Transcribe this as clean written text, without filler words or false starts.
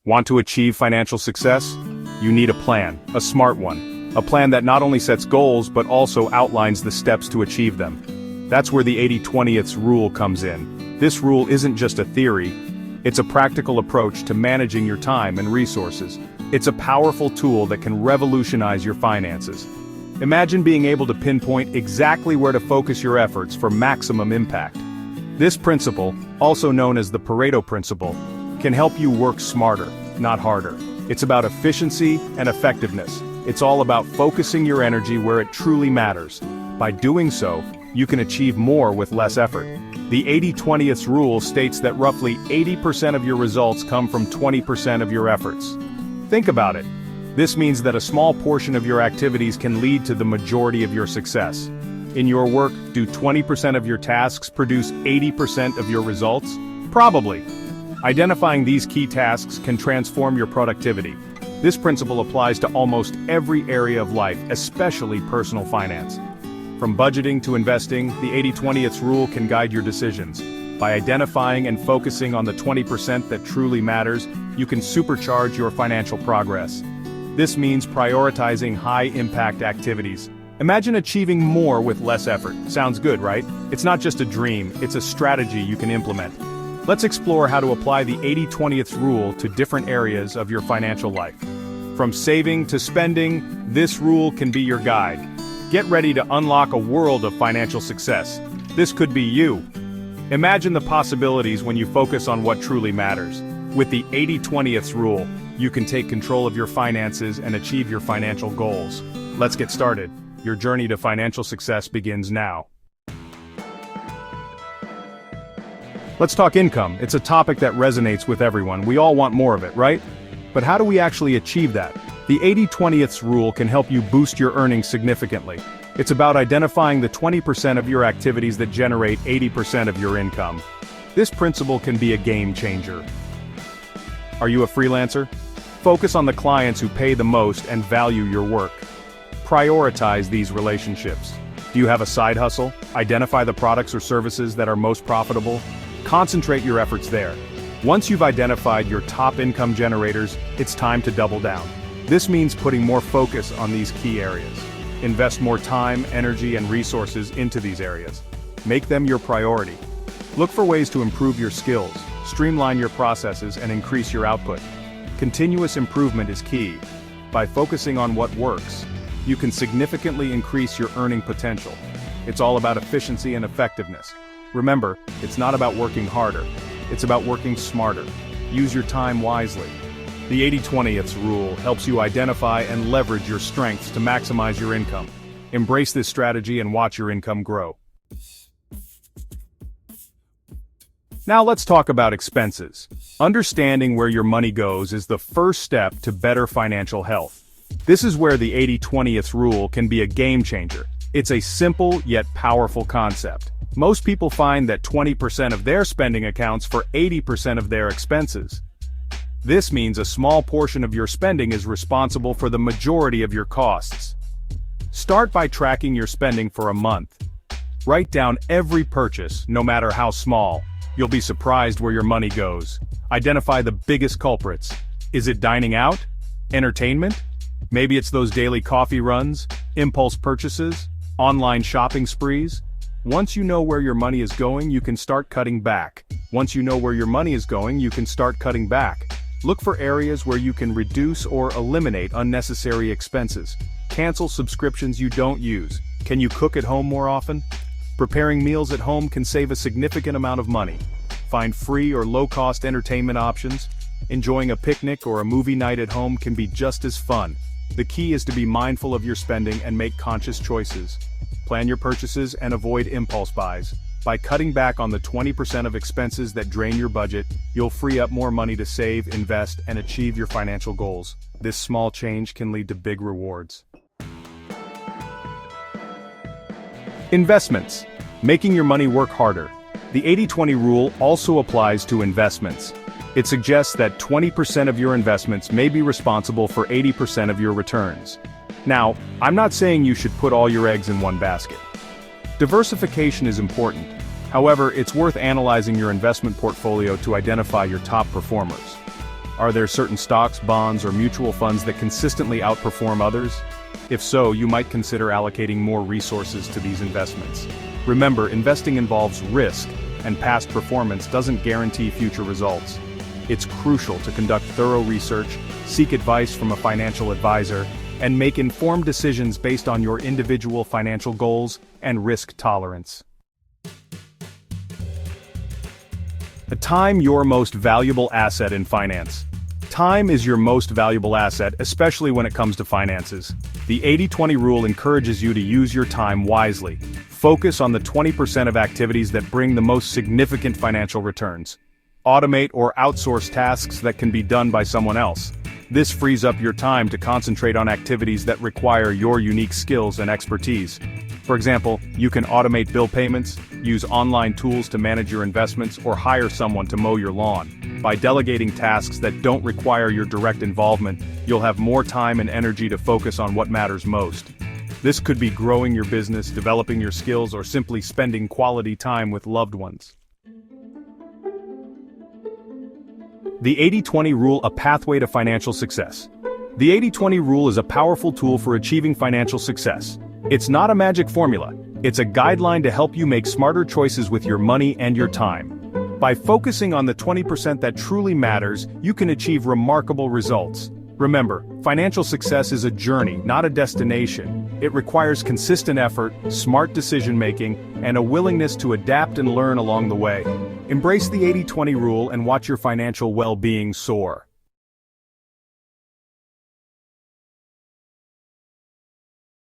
Want to achieve financial success? You need a plan, a smart one. A plan that not only sets goals but also outlines the steps to achieve them. That's where the 80/20 rule comes in. This rule isn't just a theory, it's a practical approach to managing your time and resources. It's a powerful tool that can revolutionize your finances. Imagine being able to pinpoint exactly where to focus your efforts for maximum impact. This principle, also known as the Pareto Principle, can help you work smarter, not harder. It's about efficiency and effectiveness. It's all about focusing your energy where it truly matters. By doing so, you can achieve more with less effort. The 80/20 rule states that roughly 80% of your results come from 20% of your efforts. Think about it. This means that a small portion of your activities can lead to the majority of your success. In your work, do 20% of your tasks produce 80% of your results? Probably. Identifying these key tasks can transform your productivity. This principle applies to almost every area of life, especially personal finance. From budgeting to investing, the 80/20 rule can guide your decisions. By identifying and focusing on the 20% that truly matters, you can supercharge your financial progress. This means prioritizing high-impact activities. Imagine achieving more with less effort. Sounds good, right? It's not just a dream, it's a strategy you can implement. Let's explore how to apply the 80/20 rule to different areas of your financial life. From saving to spending, this rule can be your guide. Get ready to unlock a world of financial success. This could be you. Imagine the possibilities when you focus on what truly matters. With the 80/20 rule, you can take control of your finances and achieve your financial goals. Let's get started. Your journey to financial success begins now. Let's talk income. It's a topic that resonates with everyone. We all want more of it, right? But how do we actually achieve that? The 80/20 rule can help you boost your earnings significantly. It's about identifying the 20% of your activities that generate 80% of your income. This principle can be a game changer. Are you a freelancer? Focus on the clients who pay the most and value your work. Prioritize these relationships. Do you have a side hustle? Identify the products or services that are most profitable. Concentrate your efforts there. Once you've identified your top income generators, it's time to double down. This means putting more focus on these key areas. Invest more time, energy, and resources into these areas. Make them your priority. Look for ways to improve your skills, streamline your processes, and increase your output. Continuous improvement is key. By focusing on what works, you can significantly increase your earning potential. It's all about efficiency and effectiveness. Remember, it's not about working harder, it's about working smarter. Use your time wisely. The 80/20 rule helps you identify and leverage your strengths to maximize your income. Embrace this strategy and watch your income grow. Now let's talk about expenses. Understanding where your money goes is the first step to better financial health. This is where the 80/20 rule can be a game changer. It's a simple yet powerful concept. Most people find that 20% of their spending accounts for 80% of their expenses. This means a small portion of your spending is responsible for the majority of your costs. Start by tracking your spending for a month. Write down every purchase, no matter how small. You'll be surprised where your money goes. Identify the biggest culprits. Is it dining out? Entertainment? Maybe it's those daily coffee runs, impulse purchases, online shopping sprees. Once you know where your money is going, you can start cutting back. Once you know where your money is going, you can start cutting back. Look for areas where you can reduce or eliminate unnecessary expenses. Cancel subscriptions you don't use. Can you cook at home more often? Preparing meals at home can save a significant amount of money. Find free or low-cost entertainment options. Enjoying a picnic or a movie night at home can be just as fun. The key is to be mindful of your spending and make conscious choices. Plan your purchases and avoid impulse buys. By cutting back on the 20% of expenses that drain your budget, you'll free up more money to save, invest, and achieve your financial goals. This small change can lead to big rewards. Investments. Making your money work harder. The 80/20 rule also applies to investments. It suggests that 20% of your investments may be responsible for 80% of your returns. Now, I'm not saying you should put all your eggs in one basket. Diversification is important. However, it's worth analyzing your investment portfolio to identify your top performers. Are there certain stocks, bonds, or mutual funds that consistently outperform others? If so, you might consider allocating more resources to these investments. Remember, investing involves risk, and past performance doesn't guarantee future results. It's crucial to conduct thorough research, seek advice from a financial advisor, and make informed decisions based on your individual financial goals and risk tolerance. Time, your most valuable asset in finance. Time is your most valuable asset, especially when it comes to finances. The 80-20 rule encourages you to use your time wisely. Focus on the 20% of activities that bring the most significant financial returns. Automate or outsource tasks that can be done by someone else. This frees up your time to concentrate on activities that require your unique skills and expertise. For example, you can automate bill payments, use online tools to manage your investments, or hire someone to mow your lawn. By delegating tasks that don't require your direct involvement, you'll have more time and energy to focus on what matters most. This could be growing your business, developing your skills, or simply spending quality time with loved ones. The 80-20 rule, a pathway to financial success. The 80-20 rule is a powerful tool for achieving financial success. It's not a magic formula. It's a guideline to help you make smarter choices with your money and your time. By focusing on the 20% that truly matters, you can achieve remarkable results. Remember, financial success is a journey, not a destination. It requires consistent effort, smart decision-making, and a willingness to adapt and learn along the way. Embrace the 80-20 rule and watch your financial well-being soar.